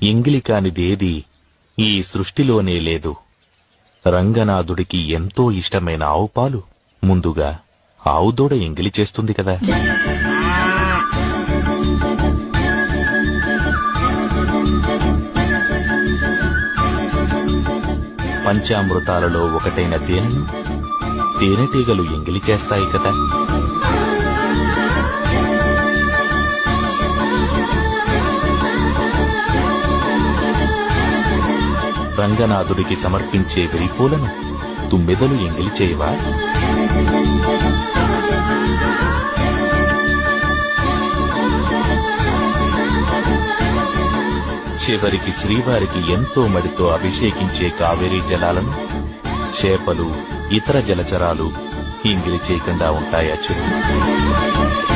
ఎంగిలి కానిదేది ఈ సృష్టిలోనే లేదు. రంగనాథుడికి ఎంతో ఇష్టమైన ఆవుపాలు ముందుగా ఆవుదూడ ఎంగిలి చేస్తుంది కదా. పంచామృతాలలో ఒకటైన తేనెను తేనెటీగలు ఎంగిలి చేస్తాయి కదా. రంగనాథుడికి సమర్పించే విరిపూలను తుమ్మెదలు ఎంగిలి చేయవా? చివరికి శ్రీవారికి ఎంతో మడితో అభిషేకించే కావేరీ జలాలను చేపలు, ఇతర జలచరాలు ఎంగిలి చేయకుండా ఉంటాయా చెప్పు?